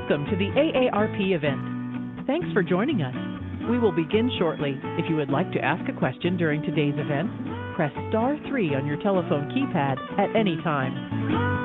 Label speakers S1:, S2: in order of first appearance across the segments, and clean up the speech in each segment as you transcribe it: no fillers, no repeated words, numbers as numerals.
S1: Welcome to the AARP event. Thanks for joining us. We will begin shortly. If you would like to ask a question during today's event, press star 3 on your telephone keypad at any time.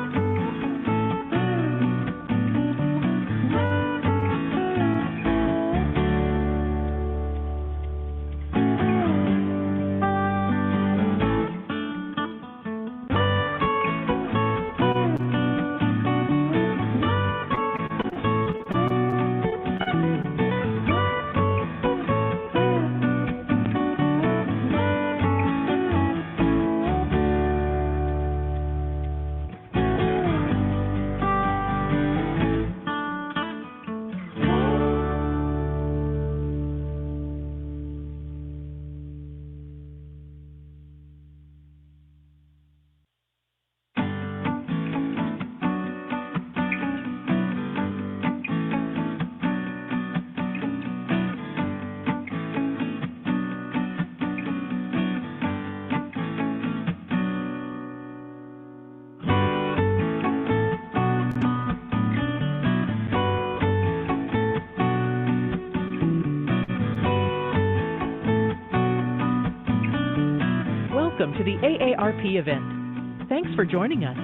S1: Welcome to the AARP event. Thanks for joining us.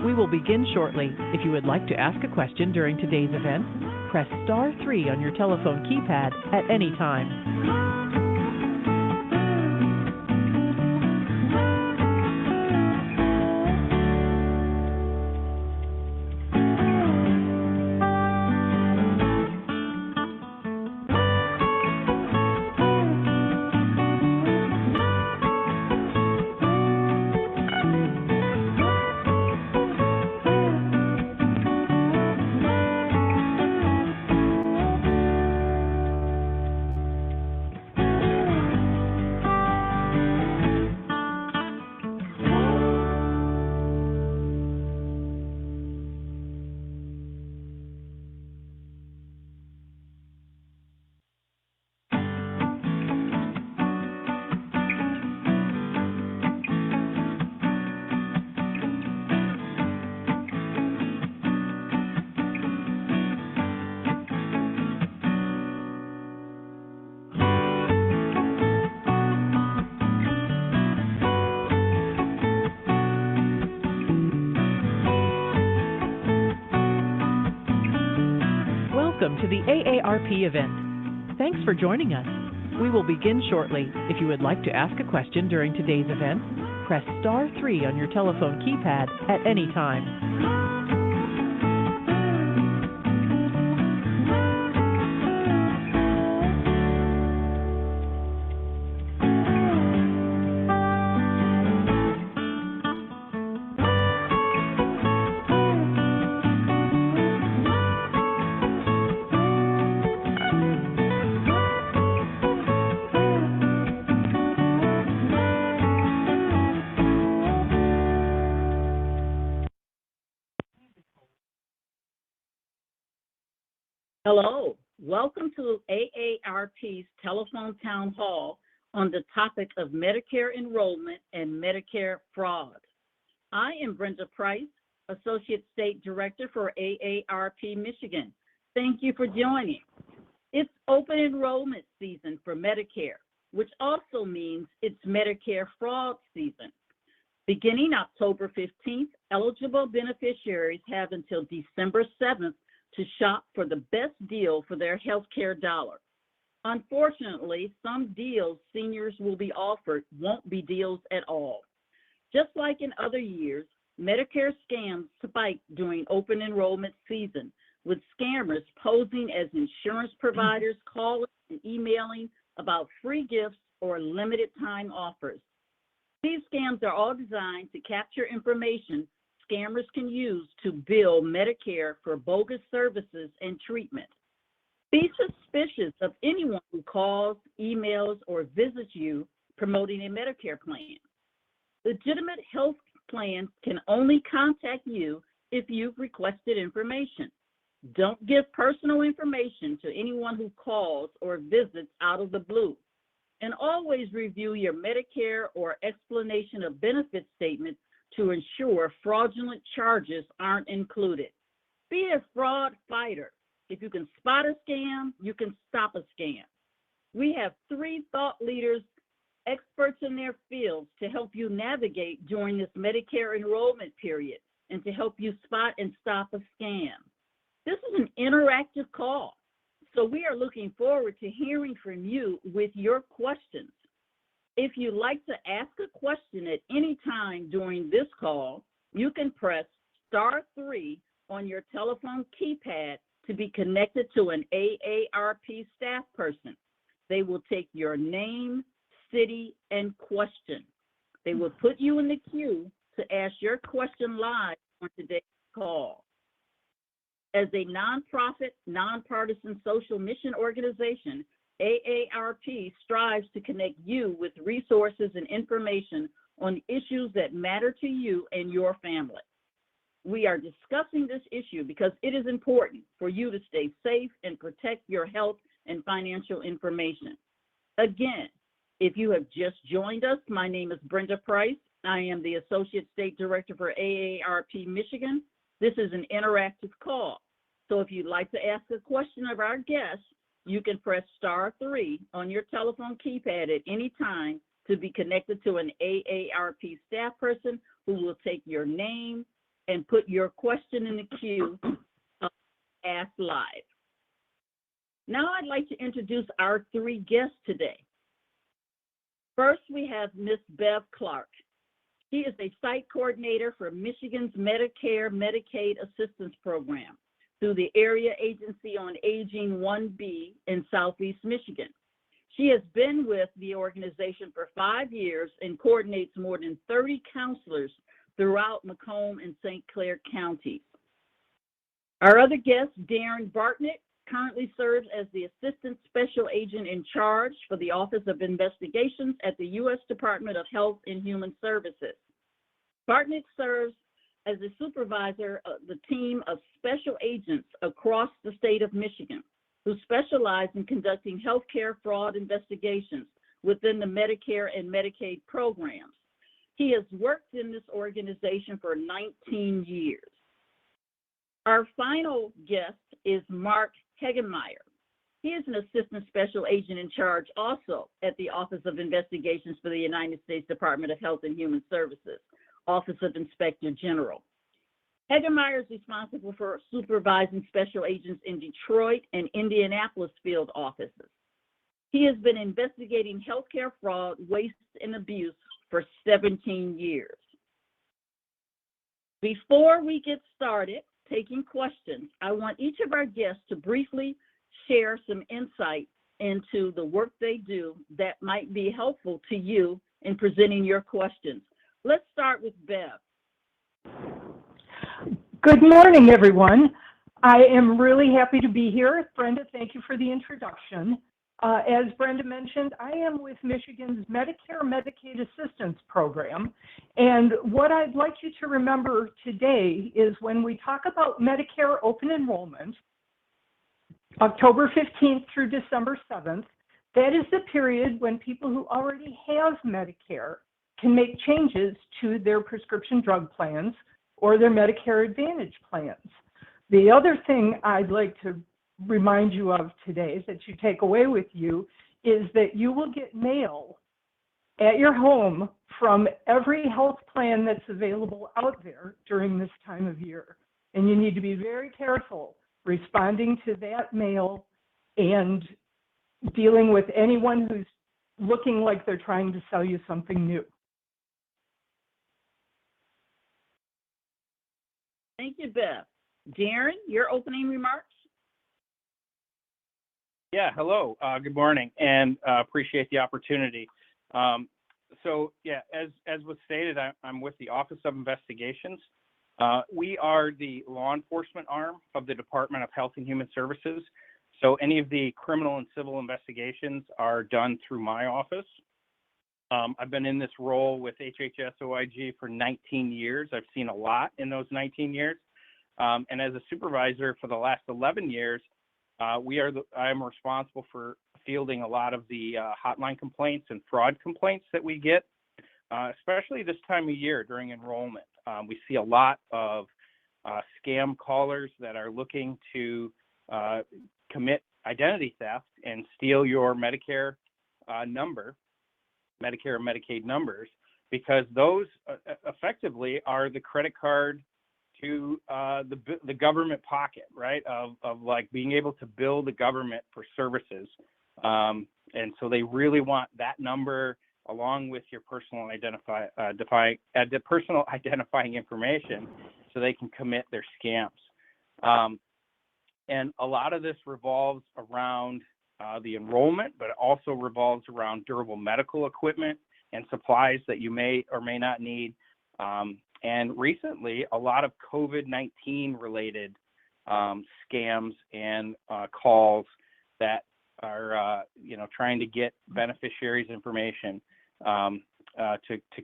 S1: We will begin shortly. If you would like to ask a question during today's event, press star 3 on your telephone keypad at any time. Welcome to the AARP event. Thanks for joining us. We will begin shortly. If you would like to ask a question during today's event, press star 3 on your telephone keypad at any time.
S2: Hello, welcome to AARP's Telephone Town Hall on the topic of Medicare enrollment and Medicare fraud. I am Brenda Price, Associate State Director for AARP Michigan. Thank you for joining. It's open enrollment season for Medicare, which also means it's Medicare fraud season. Beginning October 15th, eligible beneficiaries have until December 7th to shop for the best deal for their health care dollar. Unfortunately, some deals seniors will be offered won't be deals at all. Just like in other years, Medicare scams spike during open enrollment season, with scammers posing as insurance providers calling and emailing about free gifts or limited time offers. These scams are all designed to capture information scammers can use to bill Medicare for bogus services and treatment. Be suspicious of anyone who calls, emails, or visits you promoting a Medicare plan. Legitimate health plans can only contact you if you've requested information. Don't give personal information to anyone who calls or visits out of the blue. And always review your Medicare or explanation of benefits statement to ensure fraudulent charges aren't included. Be a fraud fighter. If you can spot a scam, you can stop a scam. We have 3 thought leaders, experts in their fields, to help you navigate during this Medicare enrollment period and to help you spot and stop a scam. This is an interactive call, so we are looking forward to hearing from you with your questions. If you'd like to ask a question at any time during this call, you can press *3 on your telephone keypad to be connected to an AARP staff person. They will take your name, city, and question. They will put you in the queue to ask your question live on today's call. As a nonprofit, nonpartisan social mission organization, AARP strives to connect you with resources and information on issues that matter to you and your family. We are discussing this issue because it is important for you to stay safe and protect your health and financial information. Again, if you have just joined us, my name is Brenda Price. I am the Associate State Director for AARP Michigan. This is an interactive call. So if you'd like to ask a question of our guests, you can press *3 on your telephone keypad at any time to be connected to an AARP staff person who will take your name and put your question in the queue to ask live. Now I'd like to introduce our 3 guests today. First, we have Ms. Bev Clark. She is a site coordinator for Michigan's Medicare Medicaid Assistance Program through the Area Agency on Aging 1B in Southeast Michigan. She has been with the organization for 5 years and coordinates more than 30 counselors throughout Macomb and St. Clair counties. Our other guest, Darren Bartnik, currently serves as the Assistant Special Agent in Charge for the Office of Investigations at the U.S. Department of Health and Human Services. Bartnik serves as the supervisor of the team of special agents across the state of Michigan who specialize in conducting healthcare fraud investigations within the Medicare and Medicaid programs. He has worked in this organization for 19 years. Our final guest is Marc Heggemeyer. He is an Assistant Special Agent in Charge also at the Office of Investigations for the United States Department of Health and Human Services, Office of Inspector General. Heggemeyer is responsible for supervising special agents in Detroit and Indianapolis field offices. He has been investigating healthcare fraud, waste, and abuse for 17 years. Before we get started taking questions, I want each of our guests to briefly share some insight into the work they do that might be helpful to you in presenting your questions. Let's start with Bev.
S3: Good morning, everyone. I am really happy to be here. Brenda, thank you for the introduction. As Brenda mentioned, I am with Michigan's Medicare Medicaid Assistance Program. And what I'd like you to remember today is when we talk about Medicare open enrollment, October 15th through December 7th, that is the period when people who already have Medicare can make changes to their prescription drug plans or their Medicare Advantage plans. The other thing I'd like to remind you of today that you take away with you is that you will get mail at your home from every health plan that's available out there during this time of year. And you need to be very careful responding to that mail and dealing with anyone who's looking like they're trying to sell you something new.
S2: Thank you, Bev. Darren, your opening remarks?
S4: Yeah, hello. Good morning, and appreciate the opportunity. As was stated, I'm with the Office of Investigations. We are the law enforcement arm of the Department of Health and Human Services. So any of the criminal and civil investigations are done through my office. I've been in this role with HHS OIG for 19 years. I've seen a lot in those 19 years. And as a supervisor for the last 11 years, I am responsible for fielding a lot of the hotline complaints and fraud complaints that we get, especially this time of year during enrollment. We see a lot of scam callers that are looking to commit identity theft and steal your Medicare number, Medicare and Medicaid numbers, because those effectively are the credit card to the government pocket, right? Of like being able to bill the government for services, and so they really want that number along with your personal personal identifying information, so they can commit their scams. And a lot of this revolves around the enrollment, but it also revolves around durable medical equipment and supplies that you may or may not need. And recently, a lot of COVID-19 related scams and calls that are, trying to get beneficiaries' information to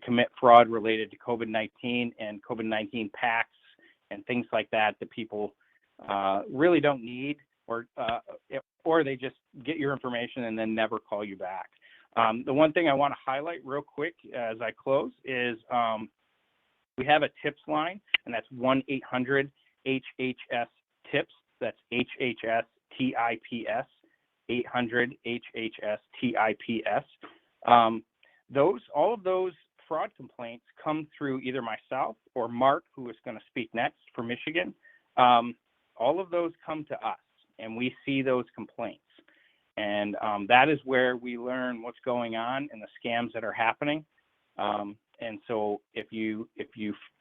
S4: commit fraud related to COVID-19 and COVID-19 packs and things like that people really don't need, or they just get your information and then never call you back. The one thing I want to highlight real quick as I close is we have a tips line, and that's 1-800-HHS-TIPS. That's HHS-TIPS, 800-HHS-TIPS. All of those fraud complaints come through either myself or Mark, who is going to speak next for Michigan. All of those come to us, and we see those complaints. And that is where we learn what's going on and the scams that are happening. And so if you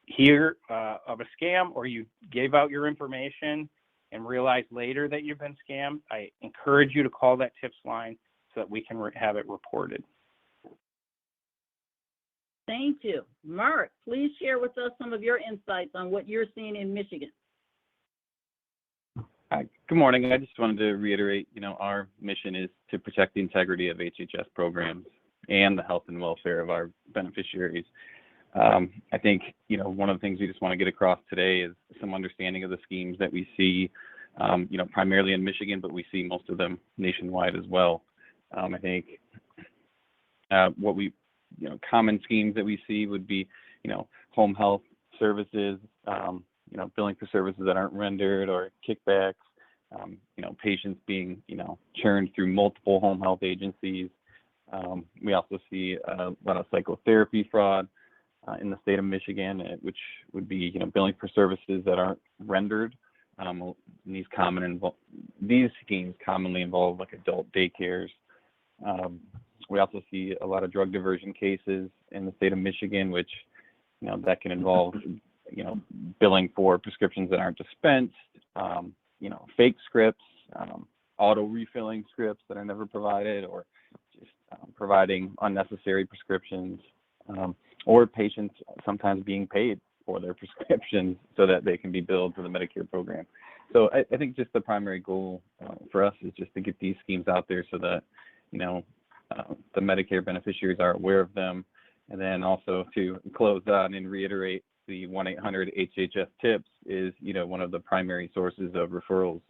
S4: hear of a scam, or you gave out your information and realize later that you've been scammed, I encourage you to call that tips line so that we can have it reported.
S2: Thank you. Mark, please share with us some of your insights on what you're seeing in Michigan.
S5: Hi, good morning. I just wanted to reiterate, our mission is to protect the integrity of HHS programs and the health and welfare of our beneficiaries. I think, one of the things we just want to get across today is some understanding of the schemes that we see, primarily in Michigan, but we see most of them nationwide as well. I think what we, common schemes that we see would be, home health services, billing for services that aren't rendered, or kickbacks, patients being, churned through multiple home health agencies. We also see a lot of psychotherapy fraud in the state of Michigan, which would be, billing for services that aren't rendered. These schemes commonly involve like adult daycares. We also see a lot of drug diversion cases in the state of Michigan, which, that can involve, billing for prescriptions that aren't dispensed, fake scripts, auto refilling scripts that are never provided, or just providing unnecessary prescriptions, or patients sometimes being paid for their prescriptions so that they can be billed to the Medicare program. So I think just the primary goal for us is just to get these schemes out there so that, the Medicare beneficiaries are aware of them. And then also to close on and reiterate, the 1-800-HHS-TIPS is, one of the primary sources of referrals.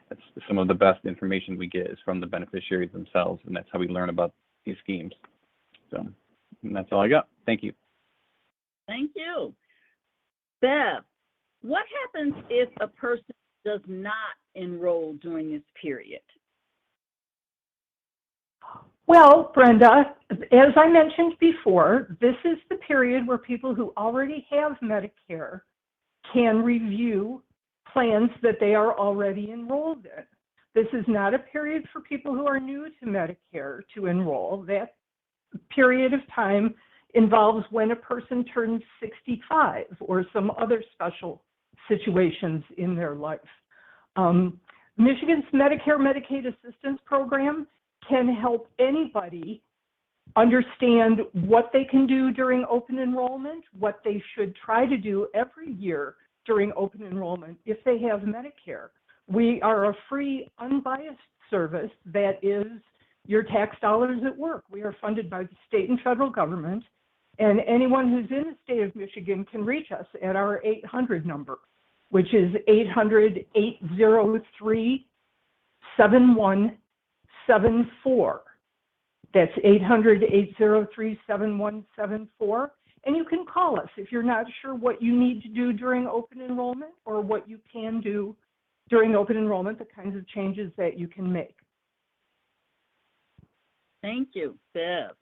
S5: That's some of the best information we get is from the beneficiaries themselves, and that's how we learn about these schemes. So that's all I got. Thank you.
S2: Thank you. Bev, what happens if a person does not enroll during this period?
S3: Well, Brenda, as I mentioned before, this is the period where people who already have Medicare can review plans that they are already enrolled in. This is not a period for people who are new to Medicare to enroll. That period of time involves when a person turns 65 or some other special situations in their life. Michigan's Medicare Medicaid Assistance Program can help anybody understand what they can do during open enrollment, what they should try to do every year during open enrollment if they have Medicare. We are a free, unbiased service that is your tax dollars at work. We are funded by the state and federal government, and anyone who's in the state of Michigan can reach us at our 800 number, which is 800-803-7174. That's 800-803-7174. And you can call us if you're not sure what you need to do during open enrollment or what you can do during open enrollment, the kinds of changes that you can make.
S2: Thank you, Bev.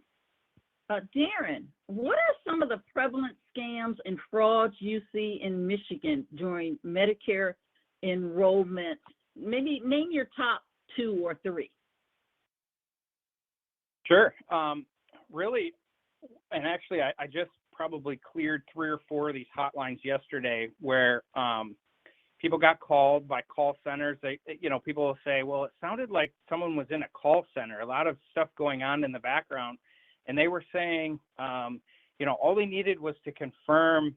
S2: Darren, what are some of the prevalent scams and frauds you see in Michigan during Medicare enrollment? Maybe name your top 2 or 3.
S4: Sure. Really, and actually, I just probably cleared 3 or 4 of these hotlines yesterday where people got called by call centers. People will say, well, it sounded like someone was in a call center, a lot of stuff going on in the background. And they were saying, all they needed was to confirm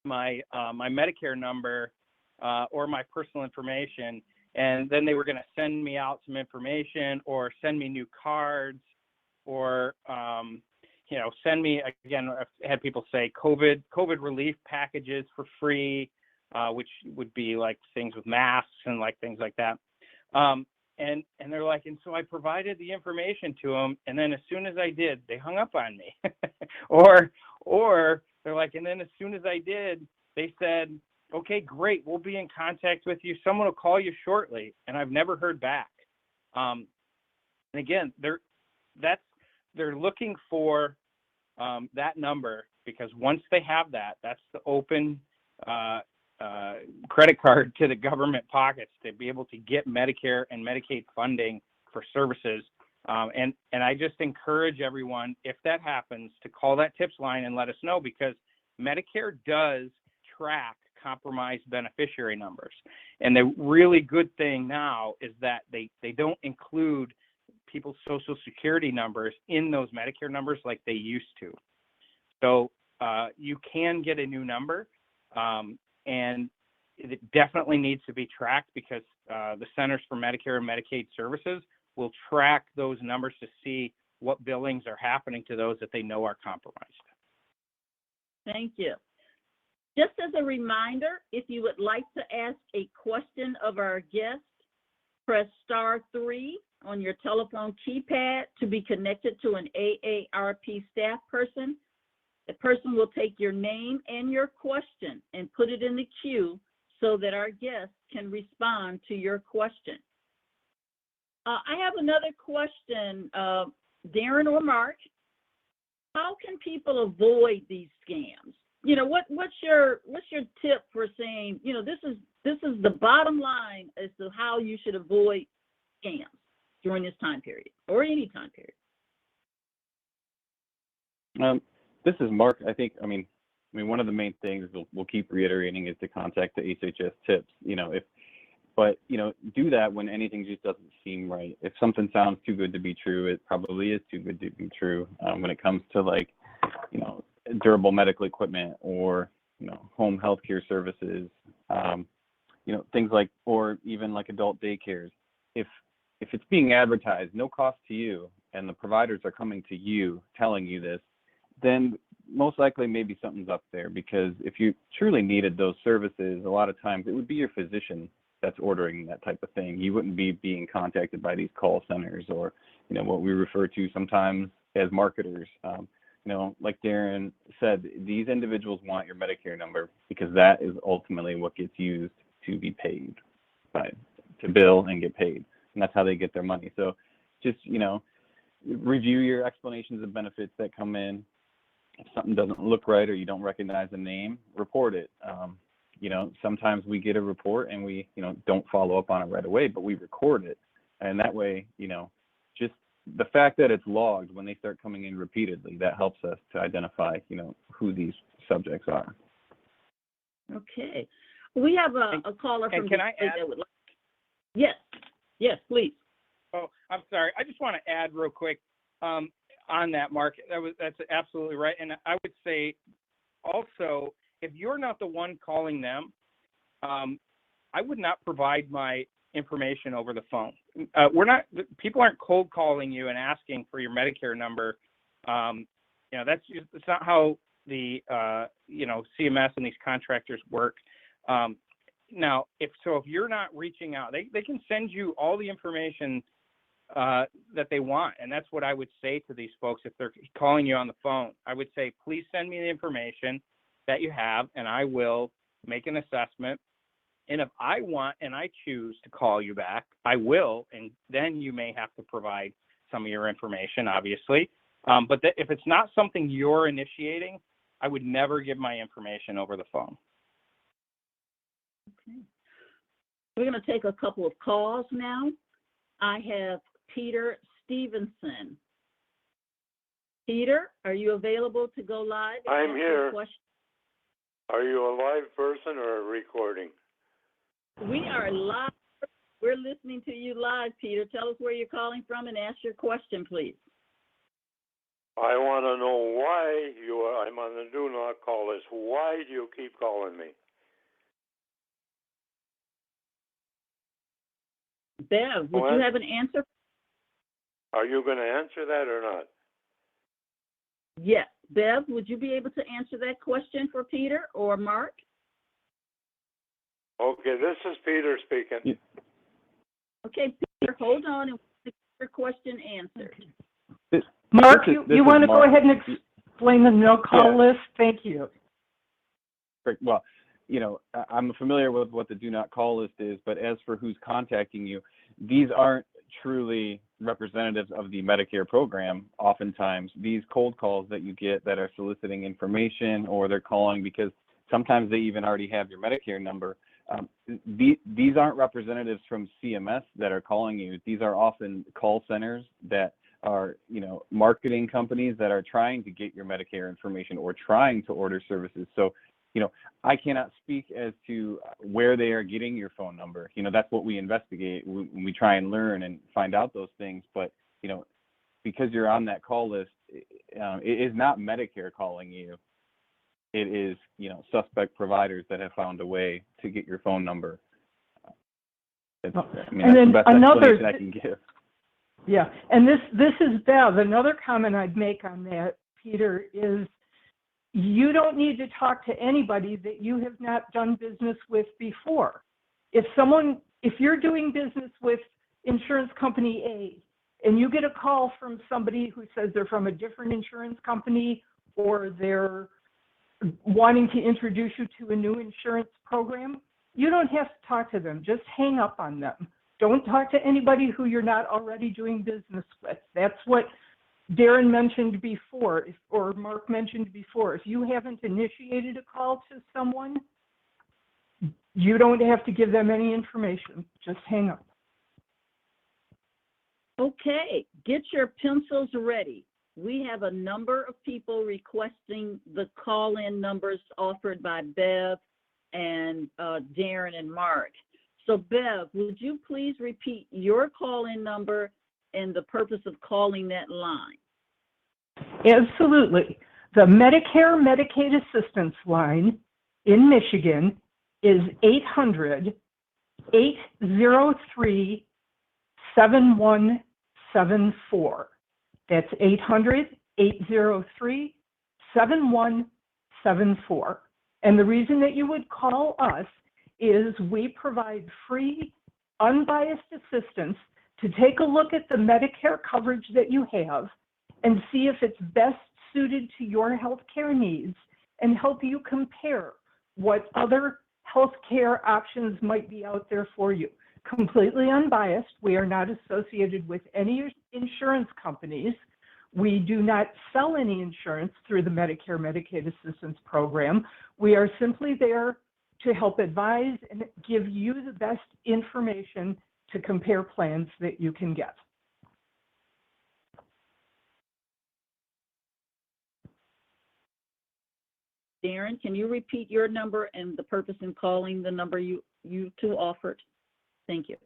S4: my Medicare number or my personal information. And then they were going to send me out some information or send me new cards or, send me, again, I've had people say COVID relief packages for free, which would be like things with masks and like things like that. And they're like, and so I provided the information to them, and then as soon as I did, they hung up on me. or they're like, and then as soon as I did, they said, okay, great, we'll be in contact with you. Someone will call you shortly, and I've never heard back. And again, they're looking for that number because once they have that, that's the open credit card to the government pockets to be able to get Medicare and Medicaid funding for services. And I just encourage everyone, if that happens, to call that tips line and let us know, because Medicare does track compromised beneficiary numbers. And the really good thing now is that they don't include people's social security numbers in those Medicare numbers like they used to. So you can get a new number, and it definitely needs to be tracked because the Centers for Medicare and Medicaid Services will track those numbers to see what billings are happening to those that they know are compromised.
S2: Thank you. Just as a reminder, if you would like to ask a question of our guest, press *3 on your telephone keypad to be connected to an AARP staff person. The person will take your name and your question and put it in the queue so that our guest can respond to your question. I have another question, Darren or Marc. How can people avoid these scams? What's your tip for saying, this is the bottom line as to how you should avoid scams during this time period or any time period?
S5: This is Marc. I mean, one of the main things we'll keep reiterating is to contact the HHS tips. Do that when anything just doesn't seem right. If something sounds too good to be true, it probably is too good to be true. When it comes to durable medical equipment or home healthcare services, things like, or even like adult daycares. If it's being advertised, no cost to you, and the providers are coming to you telling you this, then most likely maybe something's up there, because if you truly needed those services, a lot of times it would be your physician that's ordering that type of thing. You wouldn't be being contacted by these call centers or, what we refer to sometimes as marketers. Like Darren said, these individuals want your Medicare number because that is ultimately what gets used to be paid, to bill and get paid. And that's how they get their money. So just, review your explanations of benefits that come in. If something doesn't look right or you don't recognize the name, report it. Sometimes we get a report and we, don't follow up on it right away, but we record it. And that way, just the fact that it's logged when they start coming in repeatedly, that helps us to identify, who these subjects are.
S2: Okay. We have a caller from
S4: can I add?
S2: that would like. Yes, please.
S4: Oh, I'm sorry. I just want to add real quick on that, Marc. That's absolutely right. And I would say also, if you're not the one calling them, I would not provide my information over the phone. People aren't cold calling you and asking for your Medicare number. It's not how the CMS and these contractors work. Now, if you're not reaching out, they can send you all the information that they want, and that's what I would say to these folks if they're calling you on the phone. I would say, please send me the information that you have, and I will make an assessment And if I want and I choose to call you back, I will, and then you may have to provide some of your information, obviously. But if it's not something you're initiating, I would never give my information over the phone.
S2: Okay. We're going to take a couple of calls now. I have Peter Stevenson. Peter, are you available to go live?
S6: I'm here. Are you a live person or a recording?
S2: We are live. We're listening to you live, Peter. Tell us where you're calling from and ask your question, please.
S6: I want to know why I'm on the do not call list. Why do you keep calling me?
S2: Bev, would you have an answer?
S6: Are you going to answer that or not?
S2: Yes. Bev, would you be able to answer that question for Peter or Mark?
S6: Okay, this is Peter speaking.
S5: Yeah.
S2: Okay, Peter, hold on and get your question answered.
S3: Mark, you want to go ahead and explain the no-call
S5: Yeah.
S3: list? Thank you.
S5: Great. Well, I'm familiar with what the do not call list is, but as for who's contacting you, these aren't truly representatives of the Medicare program. Oftentimes, these cold calls that you get that are soliciting information, or they're calling because sometimes they even already have your Medicare number. These aren't representatives from CMS that are calling you. These are often call centers that are, marketing companies that are trying to get your Medicare information or trying to order services. So, I cannot speak as to where they are getting your phone number. That's what we investigate. We try and learn and find out those things. But, because you're on that call list, it is not Medicare calling you. It is, suspect providers that have found a way to get your phone number. That's the best explanation I can give.
S3: Yeah, and this is Bev. Another comment I'd make on that, Peter, is you don't need to talk to anybody that you have not done business with before. If you're doing business with insurance company A and you get a call from somebody who says they're from a different insurance company or they're wanting to introduce you to a new insurance program, you don't have to talk to them. Just hang up on them. Don't talk to anybody who you're not already doing business with. That's what Darren mentioned before, or Mark mentioned before. If you haven't initiated a call to someone, you don't have to give them any information. Just hang up.
S2: Okay, get your pencils ready. We have a number of people requesting the call-in numbers offered by Bev and Darren and Mark. So Bev, would you please repeat your call-in number and the purpose of calling that line?
S3: Absolutely. The Medicare Medicaid Assistance line in Michigan is 800-803-7174. That's 800-803-7174. And the reason that you would call us is we provide free, unbiased assistance to take a look at the Medicare coverage that you have and see if it's best suited to your health care needs and help you compare what other health care options might be out there for you. Completely unbiased. We are not associated with any insurance companies. We do not sell any insurance through the Medicare Medicaid Assistance Program. We are simply there to help advise and give you the best information to compare plans that you can get.
S2: Darren, can you repeat your number and the purpose in calling the number you two offered? Thank you.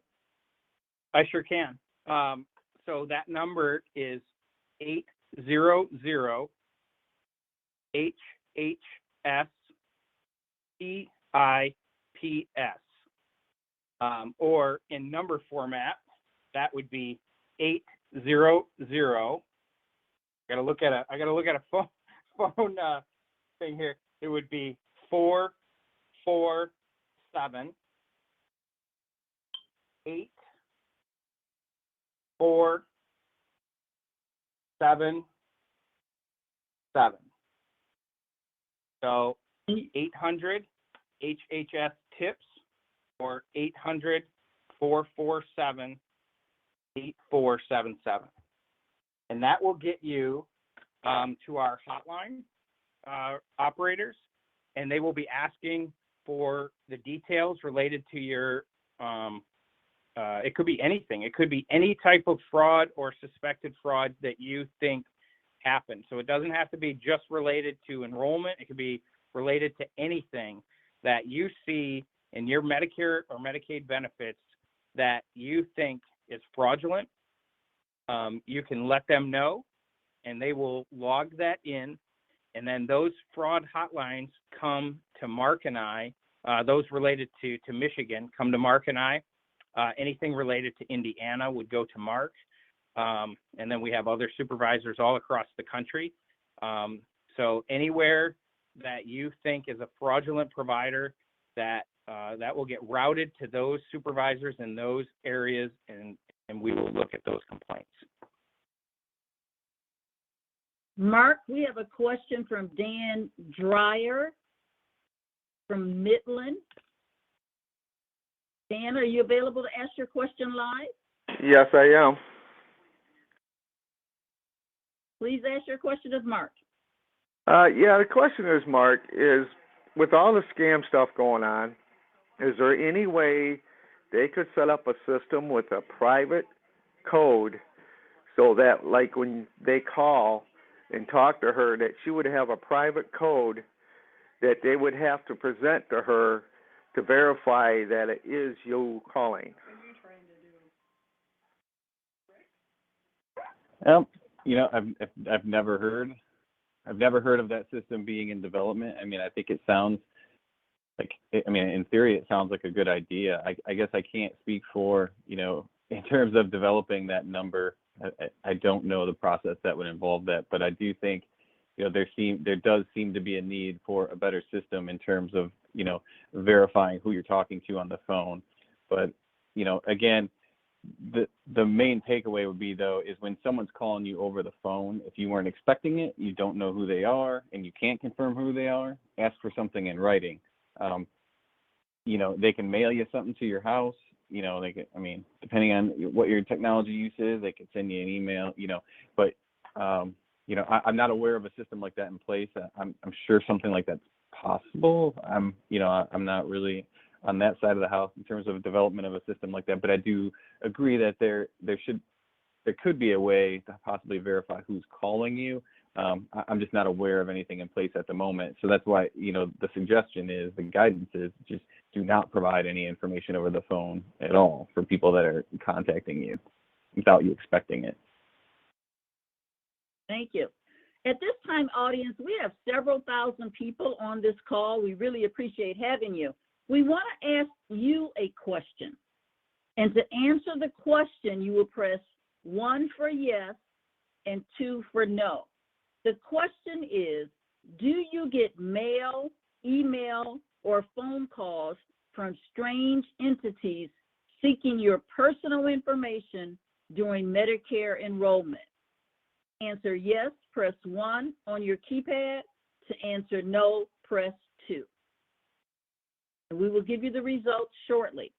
S4: I sure can. So that number is 800-HHS-PIPS. Or in number format, that would be 800. I gotta look at a phone thing here. It would be 447 8477. So 800 HHS tips or 800-447-8477. And that will get you to our hotline operators, and they will be asking for the details related to your, it could be anything. It could be any type of fraud or suspected fraud that you think happened. So it doesn't have to be just related to enrollment. It could be related to anything that you see in your Medicare or Medicaid benefits that you think is fraudulent. You can let them know, and they will log that in. And then those fraud hotlines come to Mark and I, those related to Michigan come to Mark and I. Anything related to Indiana would go to Mark. And then we have other supervisors all across the country. So anywhere that you think is a fraudulent provider, that will get routed to those supervisors in those areas, and we will look at those complaints.
S2: Mark, we have a question from Dan Dreyer from Midland. Dan, are you available to ask your question live?
S7: Yes, I am.
S2: Please ask your question of Mark.
S7: Yeah, the question is, Mark, is with all the scam stuff going on, is there any way they could set up a system with a private code so that, like, when they call and talk to her, that she would have a private code that they would have to present to her to verify that it is you calling?
S5: Well, you know, I've never heard of that system being in development. I mean, I think it sounds like, I mean, in theory, it sounds like a good idea. I guess I can't speak for, you know, in terms of developing that number. I don't know the process that would involve that, but I do think, you know, there does seem to be a need for a better system in terms of, you know, verifying who you're talking to on the phone. But, you know, again, the main takeaway would be, though, is when someone's calling you over the phone, if you weren't expecting it, you don't know who they are, and you can't confirm who they are, ask for something in writing. You know, they can mail you something to your house. You know, they can, I mean, depending on what your technology use is, they can send you an email, you know, but, you know, I'm not aware of a system like that in place. I'm sure something like that's possible. You know, I'm not really on that side of the house in terms of development of a system like that, but I do agree that there could be a way to possibly verify who's calling you. I'm just not aware of anything in place at the moment. So that's why, you know, the suggestion is, the guidance is, just do not provide any information over the phone at all for people that are contacting you without you expecting it.
S2: Thank you. At this time, audience, we have several thousand people on this call. We really appreciate having you. We want to ask you a question. And to answer the question, you will press 1 for yes and 2 for no. The question is, do you get mail, email, or phone calls from strange entities seeking your personal information during Medicare enrollment? Answer yes, press 1 on your keypad. To answer no, press 2. And we will give you the results shortly.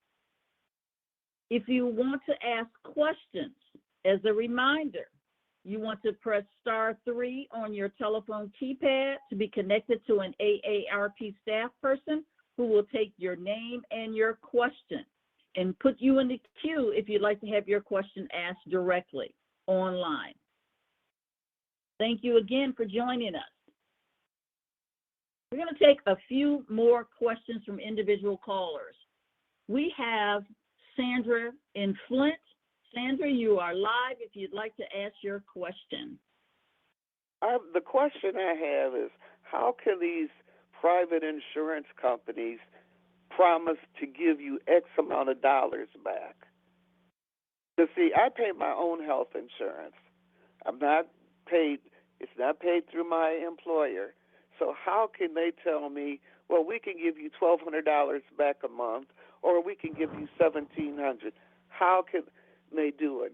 S2: If you want to ask questions, as a reminder, you want to press *3 on your telephone keypad to be connected to an AARP staff person who will take your name and your question and put you in the queue if you'd like to have your question asked directly online. Thank you again for joining us. We're going to take a few more questions from individual callers. We have Sandra in Flint. Sandra, you are live if you'd like to ask your question.
S8: The question I have is, how can these private insurance companies promise to give you X amount of dollars back? You see, I pay my own health insurance. It's not paid through my employer. So how can they tell me, well, we can give you $1,200 back a month, or we can give you $1,700? How can they do it?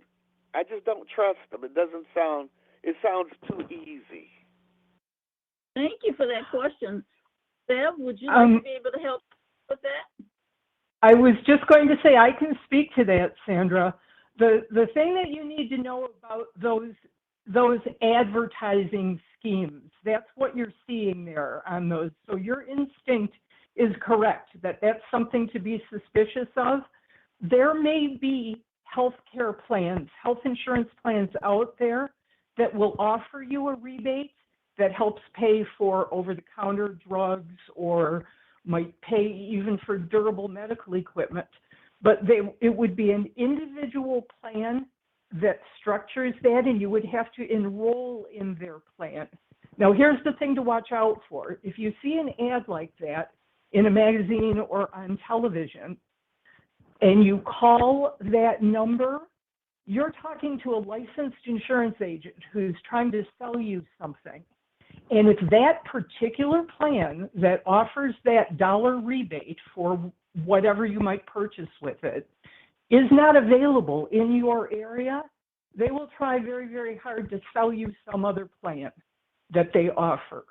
S8: I just don't trust them. It sounds too easy.
S2: Thank you for that question. Bev, would you like to be able to help with that?
S3: I was just going to say I can speak to that, Sandra. The thing that you need to know about those advertising schemes, that's what you're seeing there on those. So your instinct is correct that that's something to be suspicious of. There may be health care plans, health insurance plans out there that will offer you a rebate that helps pay for over-the-counter drugs or might pay even for durable medical equipment. But it would be an individual plan that structures that, and you would have to enroll in their plan. Now, here's the thing to watch out for. If you see an ad like that in a magazine or on television, and you call that number, you're talking to a licensed insurance agent who's trying to sell you something. And if that particular plan that offers that dollar rebate for whatever you might purchase with it is not available in your area, they will try very, very hard to sell you some other plan that they offer.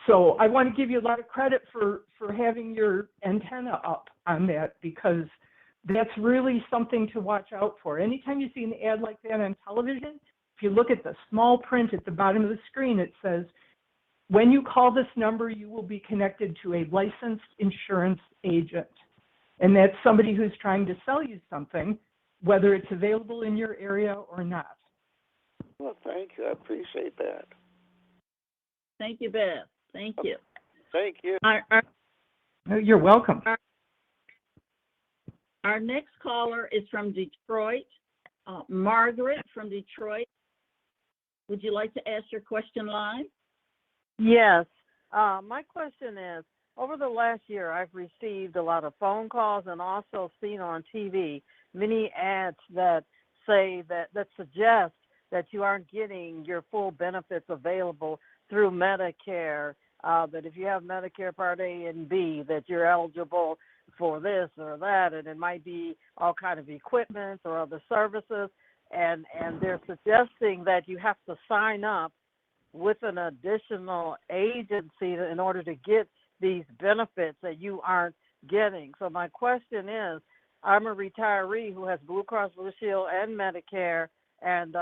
S3: So I want to give you a lot of credit for having your antenna up on that, because that's really something to watch out for. Anytime you see an ad like that on television, if you look at the small print at the bottom of the screen, it says, when you call this number, you will be connected to a licensed insurance agent. And that's somebody who's trying to sell you something, whether it's available in your area or not.
S8: Well, thank you. I appreciate that.
S2: Thank you, Beth. Thank you.
S8: Thank you.
S3: You're welcome.
S2: Our next caller is from Detroit. Margaret from Detroit. Would you like to ask your question live?
S9: Yes. My question is, over the last year, I've received a lot of phone calls and also seen on TV many ads that say that suggest that you aren't getting your full benefits available through Medicare, that if you have Medicare Part A and B, that you're eligible for this or that, and it might be all kind of equipment or other services, and they're suggesting that you have to sign up with an additional agency in order to get these benefits that you aren't getting. So my question is, I'm a retiree who has Blue Cross Blue Shield and Medicare, and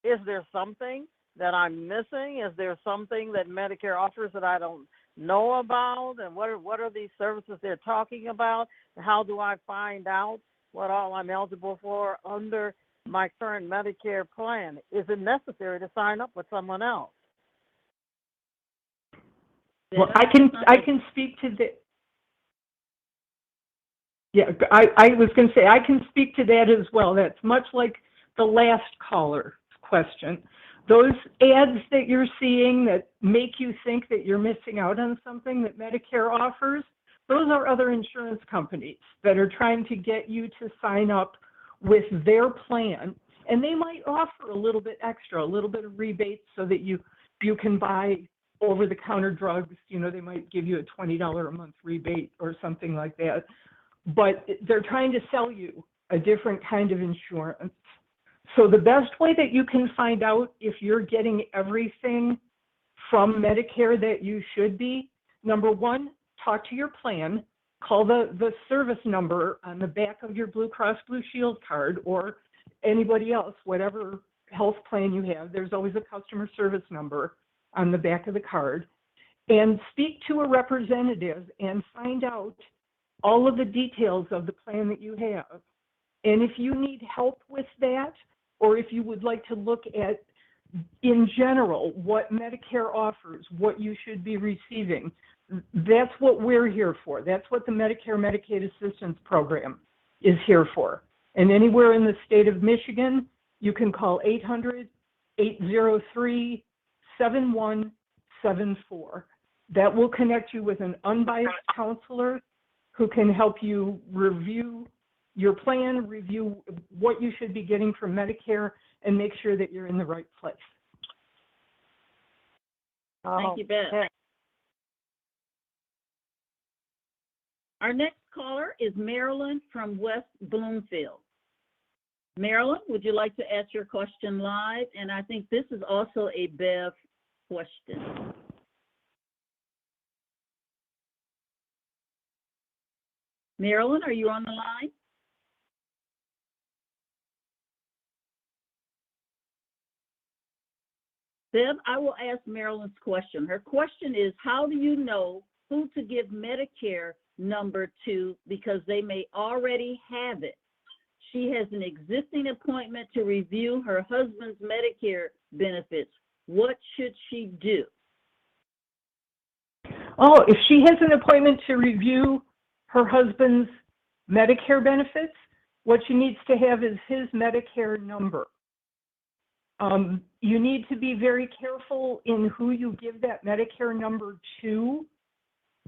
S9: is there something that I'm missing? Is there something that Medicare offers that I don't know about? And what are these services they're talking about? And how do I find out what all I'm eligible for under my current Medicare plan? Is it necessary to sign up with someone else?
S3: Well, I can speak to the. Yeah, I was going to say I can speak to that as well. That's much like the last caller's question. Those ads that you're seeing that make you think that you're missing out on something that Medicare offers, those are other insurance companies that are trying to get you to sign up with their plan, and they might offer a little bit extra, a little bit of rebate so that you can buy over-the-counter drugs. You know, they might give you a $20 a month rebate or something like that, but they're trying to sell you a different kind of insurance. So the best way that you can find out if you're getting everything from Medicare that you should be, number one, talk to your plan, call the service number on the back of your Blue Cross Blue Shield card, or anybody else, whatever health plan you have, there's always a customer service number on the back of the card, and speak to a representative and find out all of the details of the plan that you have. And if you need help with that, or if you would like to look at, in general, what Medicare offers, what you should be receiving, that's what we're here for. That's what the Medicare Medicaid Assistance Program is here for. And anywhere in the state of Michigan, you can call 800-803-7174. That will connect you with an unbiased counselor who can help you review your plan, review what you should be getting from Medicare, and make sure that you're in the right place.
S2: Thank you, Beth.
S9: Okay.
S2: Our next caller is Marilyn from West Bloomfield. Marilyn, would you like to ask your question live? And I think this is also a Bev question. Marilyn, are you on the line? Deb, I will ask Marilyn's question. Her question is, how do you know who to give Medicare number to because they may already have it? She has an existing appointment to review her husband's Medicare benefits. What should she do?
S3: Oh, if she has an appointment to review her husband's Medicare benefits, what she needs to have is his Medicare number. You need to be very careful in who you give that Medicare number to.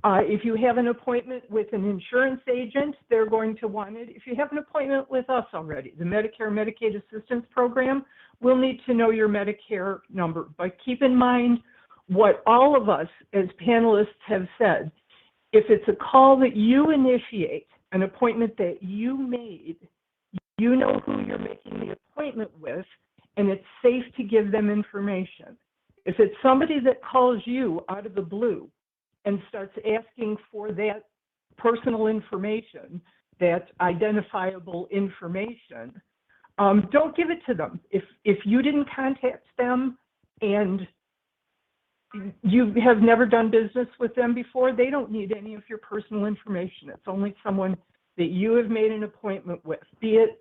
S3: If you have an appointment with an insurance agent, they're going to want it. If you have an appointment with us already, the Medicare Medicaid Assistance Program, we'll need to know your Medicare number. But keep in mind what all of us as panelists have said. If it's a call that you initiate, an appointment that you made, you know who you're making the appointment with, and it's safe to give them information. If it's somebody that calls you out of the blue and starts asking for that personal information, that identifiable information, don't give it to them. If you didn't contact them and you have never done business with them before, they don't need any of your personal information. It's only someone that you have made an appointment with, be it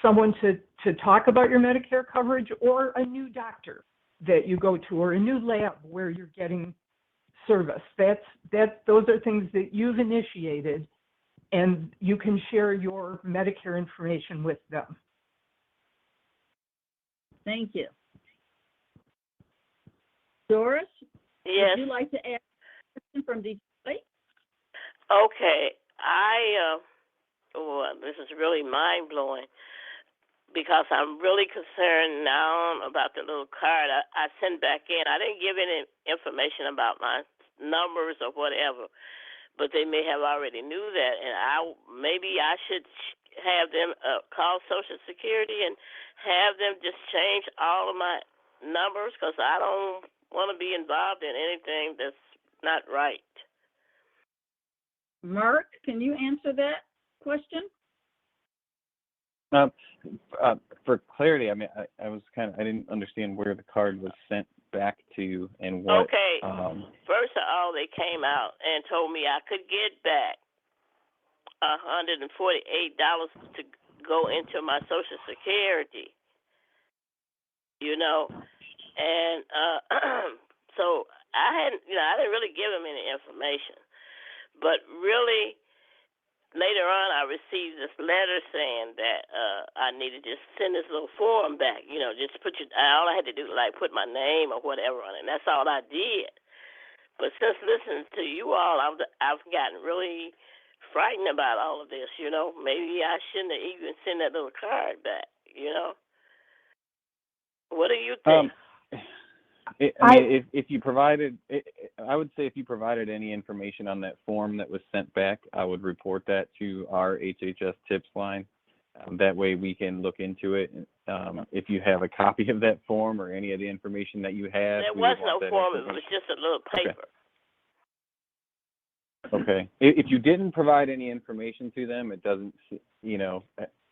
S3: someone to talk about your Medicare coverage or a new doctor that you go to or a new lab where you're getting service. Those are things that you've initiated, and you can share your Medicare information with them.
S2: Thank you. Doris?
S10: Yes.
S2: Would you like to ask a question from Detroit?
S10: Okay. This is really mind-blowing because I'm really concerned now about the little card I sent back in. I didn't give any information about my numbers or whatever, but they may have already knew that, and maybe I should have them call Social Security and have them just change all of my numbers because I don't want to be involved in anything that's not right.
S2: Mark, can you answer that question?
S5: For clarity, I mean, I didn't understand where the card was sent back to and what.
S10: Okay. First of all, they came out and told me I could get back $148 to go into my Social Security. And so I didn't really give them any information, but really. Later on, I received this letter saying that I needed to just send this little form back. Just all I had to do was put my name or whatever on it. And that's all I did. But since listening to you all, I've gotten really frightened about all of this. Maybe I shouldn't have even sent that little card back. What do you think?
S5: If you provided, I would say if you provided any information on that form that was sent back, I would report that to our HHS tips line. That way we can look into it. If you have a copy of that form or any of the information that you have.
S10: There was no form. It was just a little paper.
S5: Okay. If you didn't provide any information to them, it doesn't,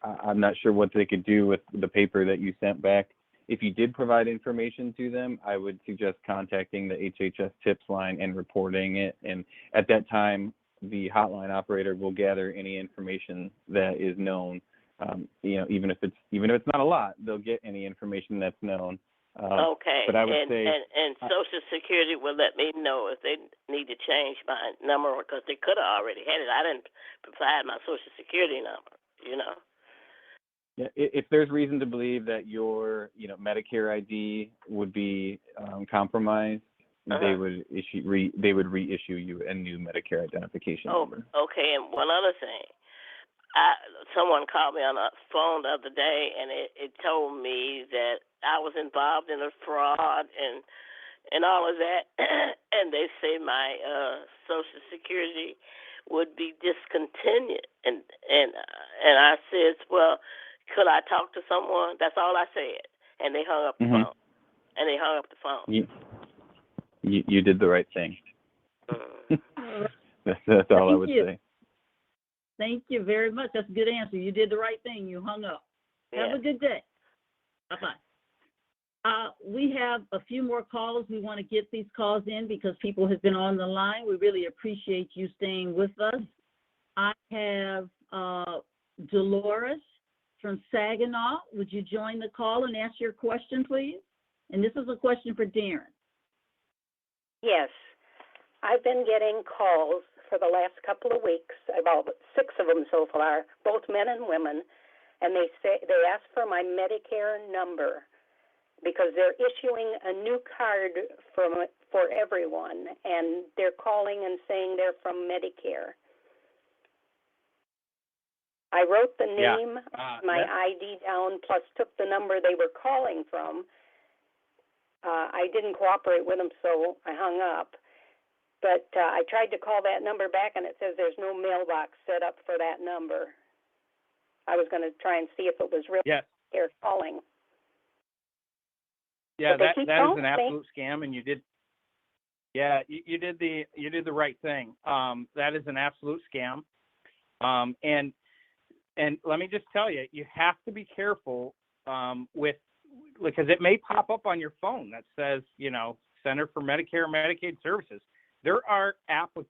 S5: I'm not sure what they could do with the paper that you sent back. If you did provide information to them, I would suggest contacting the HHS tips line and reporting it. And at that time, the hotline operator will gather any information that is known. Even if it's not a lot, they'll get any information that's known.
S10: Okay.
S5: But I would say,
S10: and Social Security will let me know if they need to change my number because they could have already had it. I didn't provide my Social Security number.
S5: Yeah, if there's reason to believe that your, Medicare ID would be compromised, they would reissue you a new Medicare identification number.
S10: Okay. And one other thing, someone called me on the phone the other day, and it told me that I was involved in a fraud and all of that, and they say my Social Security would be discontinued, and I said, well. Could I talk to someone? That's all I said. And they hung up the phone. And they hung up the phone.
S5: You did the right thing. That's all I would say.
S2: Thank you very much. That's a good answer. You did the right thing. You hung up.
S10: Yeah.
S2: Have a good day. Bye-bye. We have a few more calls. We want to get these calls in because people have been on the line. We really appreciate you staying with us. I have Dolores from Saginaw. Would you join the call and ask your question, please? And this is a question for Darren.
S11: Yes. I've been getting calls for the last couple of weeks, about 6 of them so far, both men and women, and they ask for my Medicare number because they're issuing a new card for everyone, and they're calling and saying they're from Medicare. I wrote the name, my ID down, plus took the number they were calling from. I didn't cooperate with them, so I hung up. But I tried to call that number back, and it says there's no mailbox set up for that number. I was going to try and see if it was real.
S4: Yes.
S11: They're calling.
S4: Yeah, that is an absolute scam, and you did. Yeah, you did the right thing. That is an absolute scam. And let me just tell you, you have to be careful because it may pop up on your phone that says, Center for Medicare and Medicaid Services. There are apps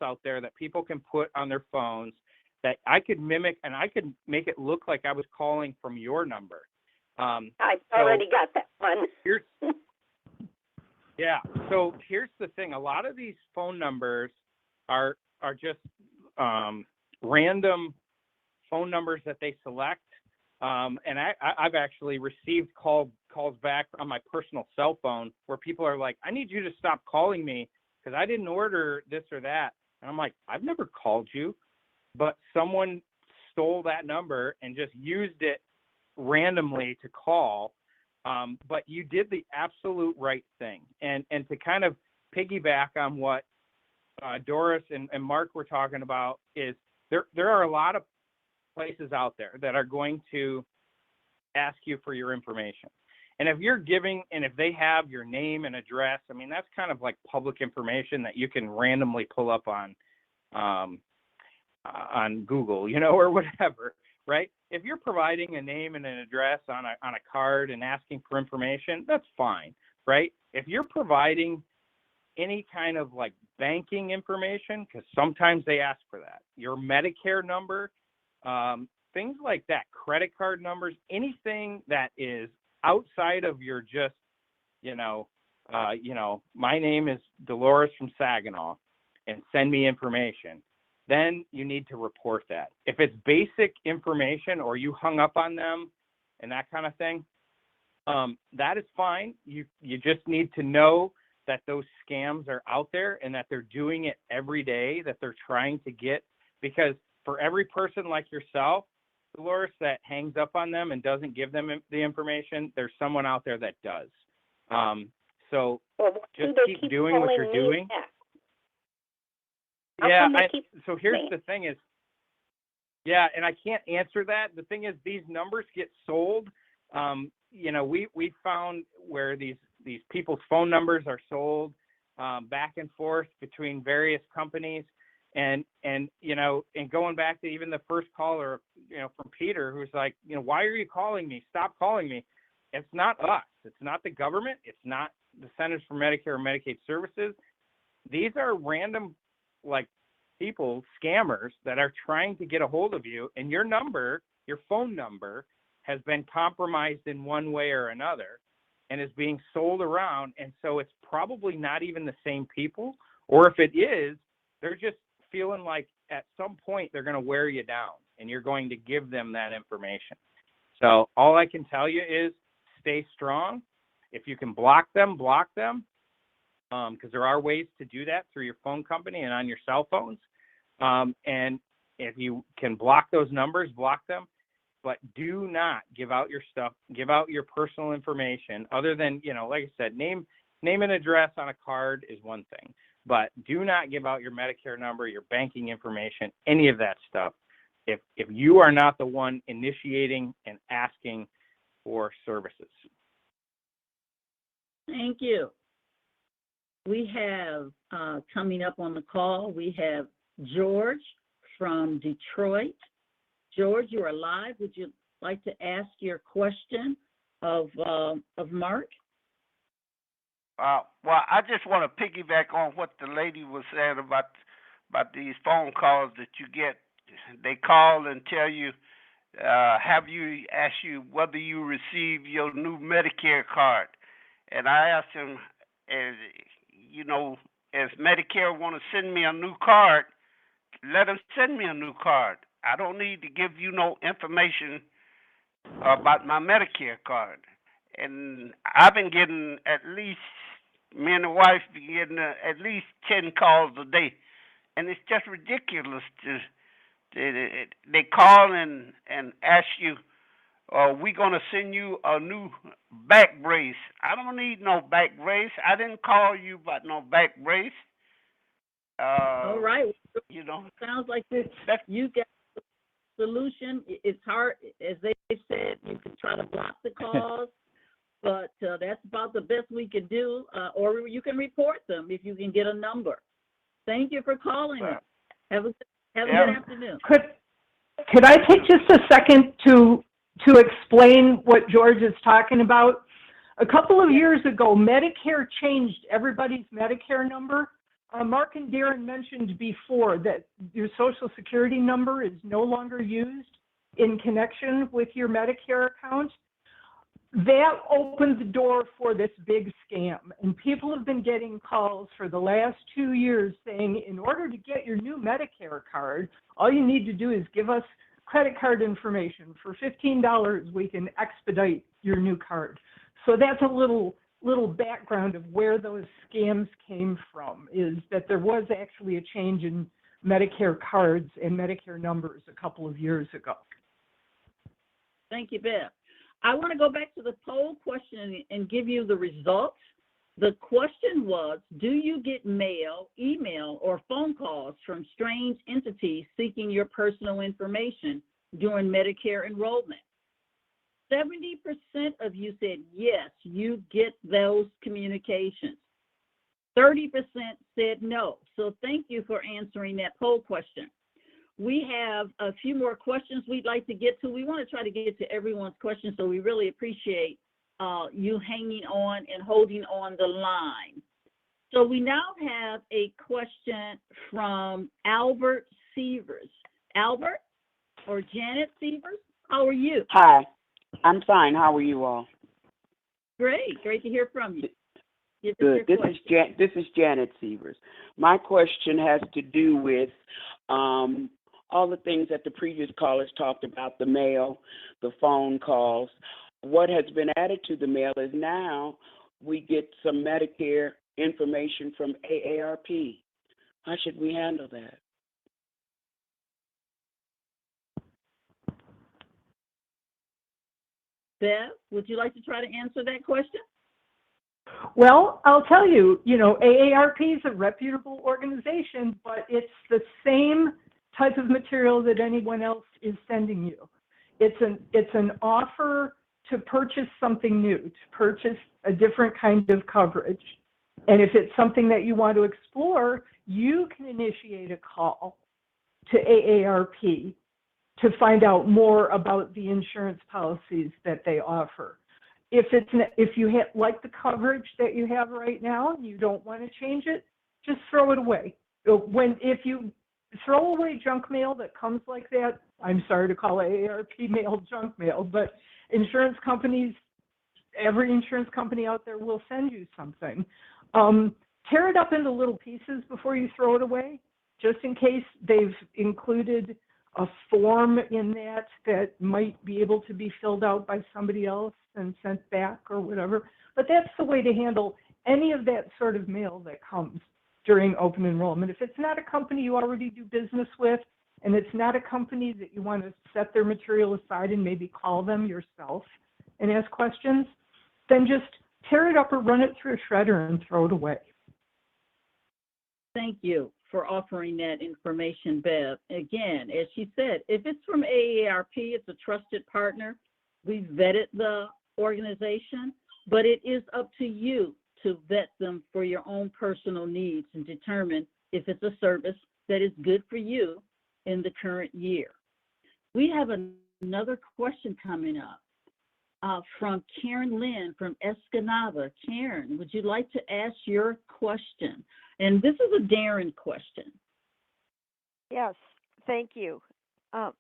S4: out there that people can put on their phones that I could mimic, and I could make it look like I was calling from your number.
S11: I've already got that one.
S4: Yeah. So here's the thing: a lot of these phone numbers are just random phone numbers that they select, and I've actually received calls back on my personal cell phone where people are like, "I need you to stop calling me because I didn't order this or that," and I'm like, "I've never called you," but someone stole that number and just used it randomly to call. But you did the absolute right thing, and to kind of piggyback on what Doris and Mark were talking about is there are a lot of places out there that are going to ask you for your information. And if you're giving, and if they have your name and address, I mean, that's kind of like public information that you can randomly pull up on Google, or whatever, right? If you're providing a name and an address on a card and asking for information, that's fine, right? If you're providing any kind of like banking information, because sometimes they ask for that, your Medicare number, things like that, credit card numbers, anything that is outside of your just, my name is Dolores from Saginaw and send me information, then you need to report that. If it's basic information or you hung up on them and that kind of thing, that is fine. You just need to know that those scams are out there and that they're doing it every day, that they're trying to get, because for every person like yourself, Dolores, that hangs up on them and doesn't give them the information, there's someone out there that does. So just keep doing what you're doing. Yeah, so here's the thing is, and I can't answer that. The thing is, these numbers get sold. We found where these people's phone numbers are sold back and forth between various companies. And going back to even the first caller, from Peter, who's like, why are you calling me? Stop calling me. It's not us. It's not the government. It's not the Centers for Medicare and Medicaid Services. These are random, people, scammers that are trying to get a hold of you, and your phone number has been compromised in one way or another and is being sold around. And so it's probably not even the same people, or if it is, they're just feeling like at some point they're going to wear you down and you're going to give them that information. So all I can tell you is stay strong. If you can block them, because there are ways to do that through your phone company and on your cell phones. And if you can block those numbers, block them, but do not give out your stuff, give out your personal information other than, like I said, name and address on a card is one thing, but do not give out your Medicare number, your banking information, any of that stuff. If you are not the one initiating and asking for services.
S2: Thank you. We have coming up on the call, we have George from Detroit. George, you are live. Would you like to ask your question of Mark?
S12: Well, I just want to piggyback on what the lady was saying about these phone calls that you get. They call and tell you, ask you whether you receive your new Medicare card. And I asked them, if Medicare want to send me a new card, let them send me a new card. I don't need to give you no information about my Medicare card. And I've been getting me and the wife been getting at least 10 calls a day. And it's just ridiculous. They call and ask you, we're going to send you a new back brace. I don't need no back brace. I didn't call you about no back brace.
S2: All right. Sounds like you got the solution. It's hard. As they said, you can try to block the calls, but that's about the best we can do. Or you can report them if you can get a number. Thank you for calling us. Have a good afternoon.
S3: Could I take just a second to explain what George is talking about? A couple of years ago, Medicare changed everybody's Medicare number. Mark and Darren mentioned before that your Social Security number is no longer used in connection with your Medicare account. That opened the door for this big scam, and people have been getting calls for the last 2 years saying, in order to get your new Medicare card, all you need to do is give us credit card information. For $15, we can expedite your new card. So that's a little background of where those scams came from, is that there was actually a change in Medicare cards and Medicare numbers a couple of years ago.
S2: Thank you, Bev. I want to go back to the poll question and give you the results. The question was, do you get mail, email, or phone calls from strange entities seeking your personal information during Medicare enrollment? 70% of you said yes, you get those communications. 30% said no. So thank you for answering that poll question. We have a few more questions we'd like to get to. We want to try to get to everyone's questions, so we really appreciate you hanging on and holding on the line. So we now have a question from Albert Severs. Albert or Janet Severs, how are you?
S13: Hi, I'm fine. How are you all?
S2: Great to hear from you.
S13: Good. This is Janet Severs. My question has to do with all the things that the previous callers talked about, the mail, the phone calls. What has been added to the mail is now we get some Medicare information from AARP. How should we handle that?
S2: Bev, would you like to try to answer that question?
S3: Well, I'll tell you, AARP is a reputable organization, but it's the same type of material that anyone else is sending you. It's an offer to purchase something new, to purchase a different kind of coverage. And if it's something that you want to explore, you can initiate a call to AARP to find out more about the insurance policies that they offer. If you like the coverage that you have right now and you don't want to change it, just throw it away. If you throw away junk mail that comes like that, I'm sorry to call AARP mail junk mail, but insurance companies, every insurance company out there will send you something. Tear it up into little pieces before you throw it away, just in case they've included a form in that might be able to be filled out by somebody else and sent back or whatever. But that's the way to handle any of that sort of mail that comes during open enrollment. If it's not a company you already do business with, and it's not a company that you want to set their material aside and maybe call them yourself and ask questions, then just tear it up or run it through a shredder and throw it away.
S2: Thank you for offering that information, Bev. Again, as she said, if it's from AARP, it's a trusted partner. We've vetted the organization, but it is up to you to vet them for your own personal needs and determine if it's a service that is good for you in the current year. We have another question coming up from Karen Lynn from Escanaba. Karen, would you like to ask your question? And this is a Darren question.
S14: Yes, thank you.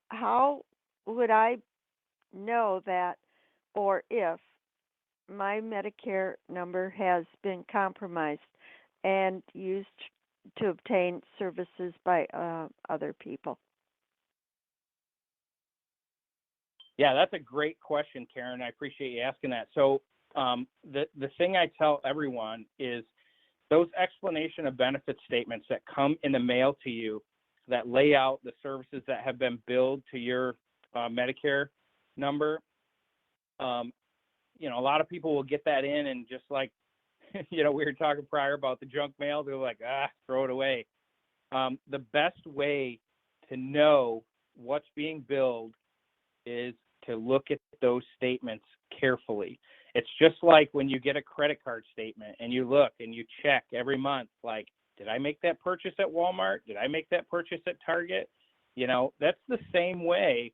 S14: How would I know that, or if my Medicare number has been compromised and used to obtain services by other people?
S4: Yeah, that's a great question, Karen. I appreciate you asking that. So the thing I tell everyone is those explanation of benefit statements that come in the mail to you that lay out the services that have been billed to your Medicare number, a lot of people will get that in and just like, we were talking prior about the junk mail, they're like, throw it away. The best way to know what's being billed is to look at those statements carefully. It's just like when you get a credit card statement and you look and you check every month, like, did I make that purchase at Walmart? Did I make that purchase at Target? That's the same way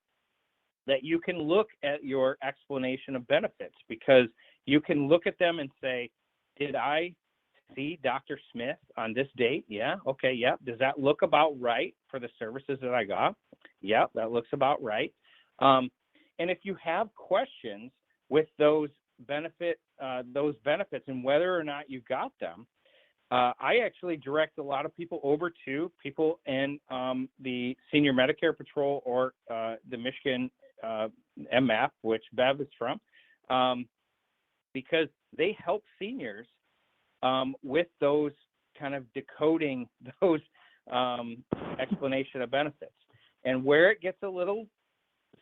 S4: that you can look at your explanation of benefits, because you can look at them and say, did I see Dr. Smith on this date? Yeah. Okay. Yeah. Does that look about right for the services that I got? Yeah, that looks about right. And if you have questions with those benefits and whether or not you got them, I actually direct a lot of people over to people in the Senior Medicare Patrol or the Michigan MAP, which Bev is from, because they help seniors with those kind of decoding those explanation of benefits. And where it gets a little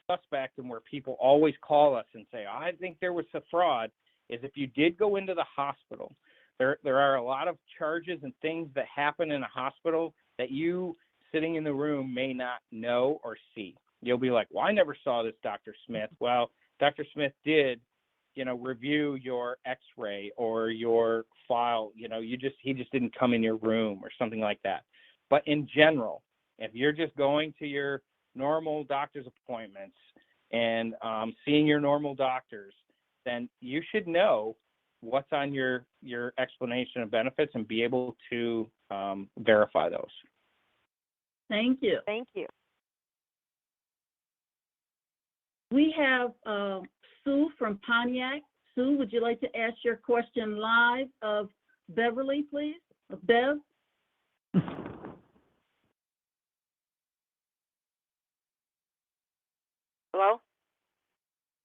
S4: suspect and where people always call us and say, I think there was a fraud, is if you did go into the hospital, there are a lot of charges and things that happen in a hospital that you sitting in the room may not know or see. You'll be like, well, I never saw this Dr. Smith. Well, Dr. Smith did, review your x-ray or your file, he just didn't come in your room or something like that. But in general, if you're just going to your normal doctor's appointments and seeing your normal doctors, then you should know what's on your explanation of benefits and be able to verify those.
S2: Thank you.
S14: Thank you.
S2: We have Sue from Pontiac. Sue, would you like to ask your question live of Beverly, please? Of Bev?
S15: Hello?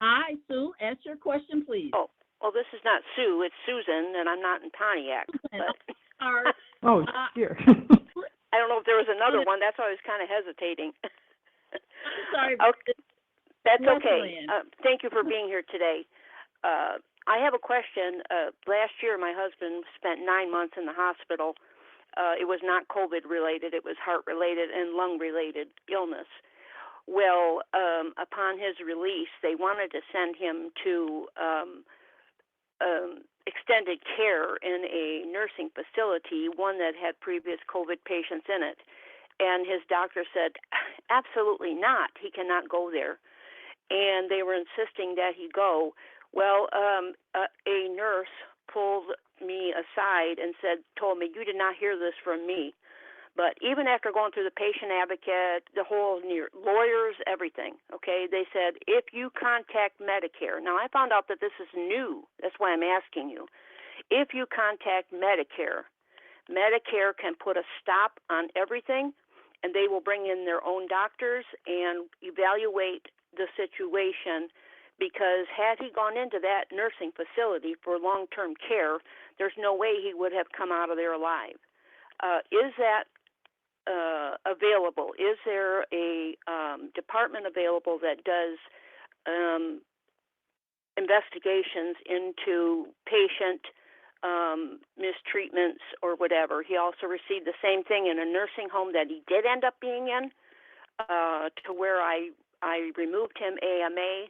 S2: Hi, Sue. Ask your question, please.
S15: Oh, well, this is not Sue. It's Susan, and I'm not in Pontiac. But,
S3: oh, dear.
S15: I don't know if there was another one. That's why I was kind of hesitating.
S2: I'm sorry.
S15: Okay. That's okay. Thank you for being here today. I have a question. Last year, my husband spent 9 months in the hospital. It was not COVID-related. It was heart-related and lung-related illness. Well, upon his release, they wanted to send him to extended care in a nursing facility, one that had previous COVID patients in it. And his doctor said, absolutely not. He cannot go there. And they were insisting that he go. Well, a nurse pulled me aside and told me, you did not hear this from me. But even after going through the patient advocate, the whole lawyers, everything, okay, they said, if you contact Medicare, now I found out that this is new. That's why I'm asking you. If you contact Medicare, Medicare can put a stop on everything, and they will bring in their own doctors and evaluate the situation, because had he gone into that nursing facility for long-term care, there's no way he would have come out of there alive. Is that available? Is there a department available that does investigations into patient mistreatments or whatever? He also received the same thing in a nursing home that he did end up being in, to where I removed him AMA.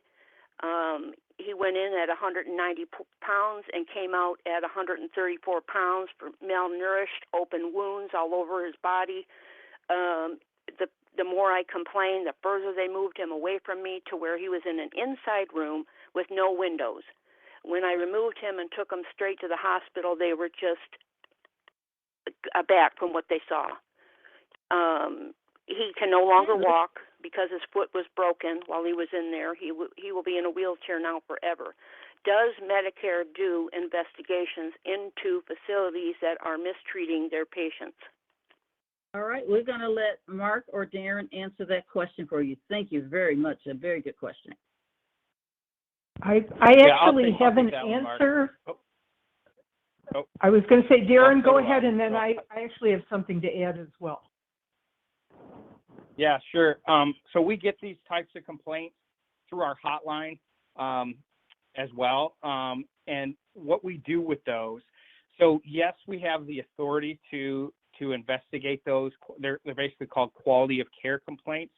S15: He went in at 190 pounds and came out at 134 pounds, for malnourished, open wounds all over his body. the more I complained, the further they moved him away from me to where he was in an inside room with no windows. When I removed him and took him straight to the hospital, they were just aback from what they saw. He can no longer walk because his foot was broken while he was in there. He will be in a wheelchair now forever. Does Medicare do investigations into facilities that are mistreating their patients?
S2: All right, we're going to let Mark or Darren answer that question for you. Thank you very much. A very good question.
S3: I actually have an answer. I was going to say, Darren, go ahead, and then I actually have something to add as well.
S4: Yeah, sure. So we get these types of complaints through our hotline as well. And what we do with those, so yes, we have the authority to investigate those. They're basically called quality of care complaints,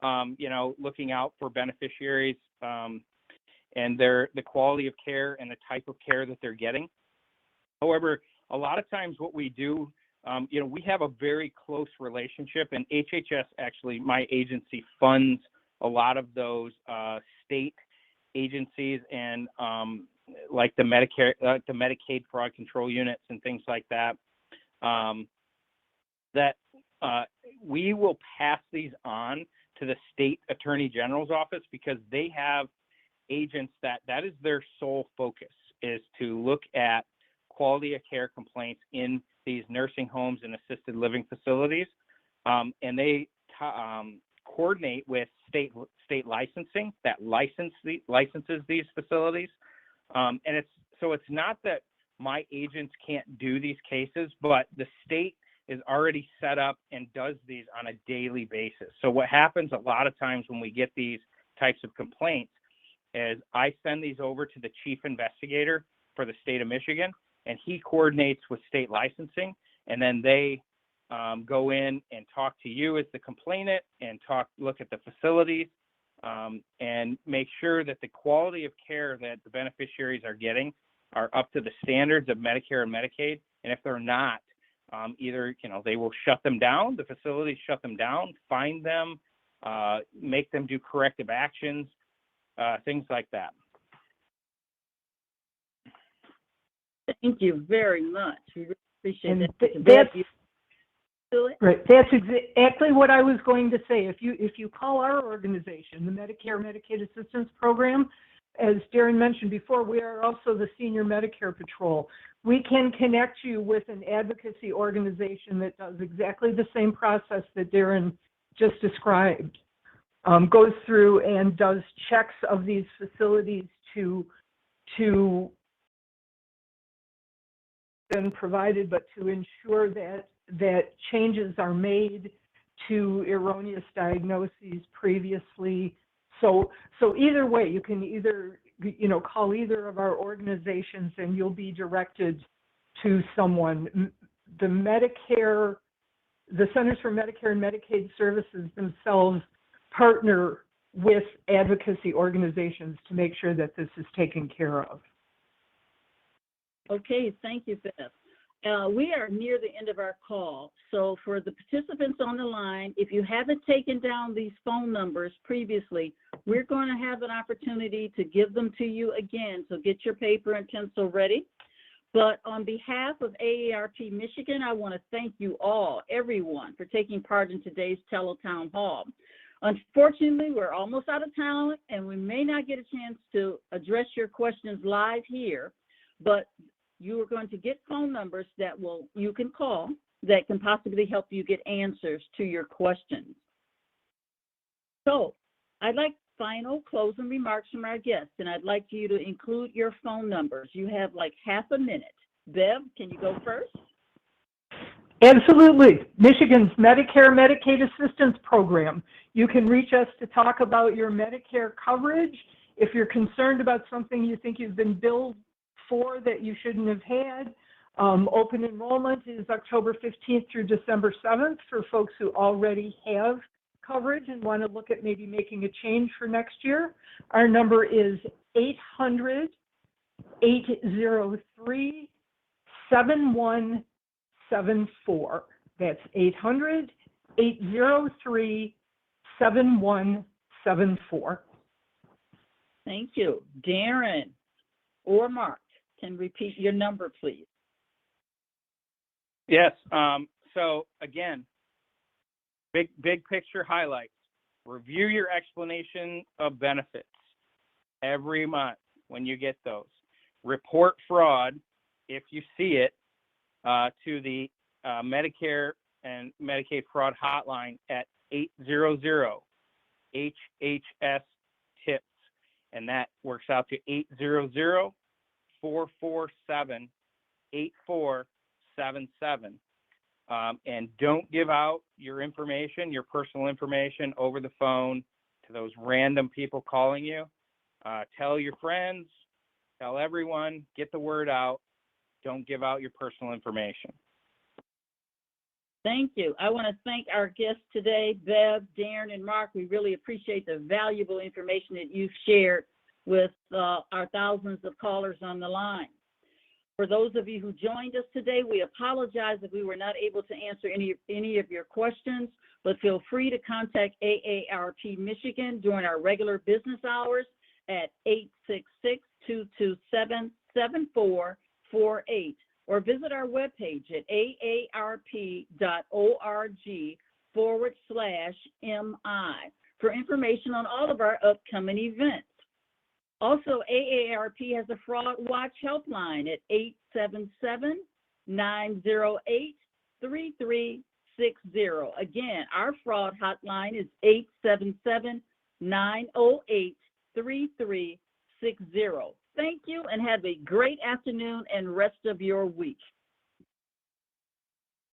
S4: looking out for beneficiaries and the quality of care and the type of care that they're getting. However, a lot of times what we do, we have a very close relationship, and HHS, actually, my agency, funds a lot of those state agencies and like the Medicare, the Medicaid fraud control units and things like that, we will pass these on to the state attorney general's office because they have agents that is their sole focus, is to look at quality of care complaints in these nursing homes and assisted living facilities, and they coordinate with state licensing that licenses these facilities, and it's not that my agents can't do these cases, but the state is already set up and does these on a daily basis. So what happens a lot of times when we get these types of complaints is I send these over to the chief investigator for the state of Michigan, and he coordinates with state licensing, and then they go in and talk to you as the complainant and look at the facilities and make sure that the quality of care that the beneficiaries are getting are up to the standards of Medicare and Medicaid. And if they're not, either they will shut them down, the facilities shut them down, fine them, make them do corrective actions, things like that.
S2: Thank you very much. We really appreciate
S3: And
S2: that.
S3: Right. That's exactly what I was going to say. If you call our organization, the Medicare Medicaid Assistance Program, as Darren mentioned before, we are also the Senior Medicare Patrol. We can connect you with an advocacy organization that does exactly the same process that Darren just described. Goes through and does checks of these facilities to been provided, but to ensure that changes are made to erroneous diagnoses previously. So either way, you can either call either of our organizations and you'll be directed to someone. The Centers for Medicare and Medicaid Services themselves partner with advocacy organizations to make sure that this is taken care of.
S2: Okay, thank you, Beth. We are near the end of our call. So for the participants on the line, if you haven't taken down these phone numbers previously, we're going to have an opportunity to give them to you again. So get your paper and pencil ready. But on behalf of AARP Michigan, I want to thank you all, everyone, for taking part in today's Tele Town Hall. Unfortunately, we're almost out of time, and we may not get a chance to address your questions live here, but you are going to get phone numbers that you can call that can possibly help you get answers to your questions. So I'd like final closing remarks from our guests, and I'd like you to include your phone numbers. You have like half a minute. Bev, can you go first?
S3: Absolutely. Michigan's Medicare Medicaid Assistance Program. You can reach us to talk about your Medicare coverage. If you're concerned about something you think you've been billed for that you shouldn't have had, open enrollment is October 15th through December 7th for folks who already have coverage and want to look at maybe making a change for next year. Our number is 800-803-7174. That's 800-803-7174. 7174.
S2: Thank you. Darren or Mark, can repeat your number, please?
S4: Yes. So again, big picture highlights. Review your explanation of benefits every month when you get those. Report fraud if you see it to the Medicare and Medicaid fraud hotline at 800-HHS TIPS, and that works out to 800-447-8477. And don't give out your information, your personal information, over the phone to those random people calling you. Tell your friends, tell everyone, get the word out. Don't give out your personal information.
S2: Thank you. I want to thank our guests today, Bev, Darren, and Mark. We really appreciate the valuable information that you've shared with our thousands of callers on the line. For those of you who joined us today, we apologize if we were not able to answer any of your questions, but feel free to contact AARP Michigan during our regular business hours at 866-227-7448, or visit our webpage at aarp.org/MI for information on all of our upcoming events. Also, AARP has a Fraud Watch helpline at 877-908-3360. Again, our fraud hotline is 877-908-3360. Thank you, and have a great afternoon and rest of your week.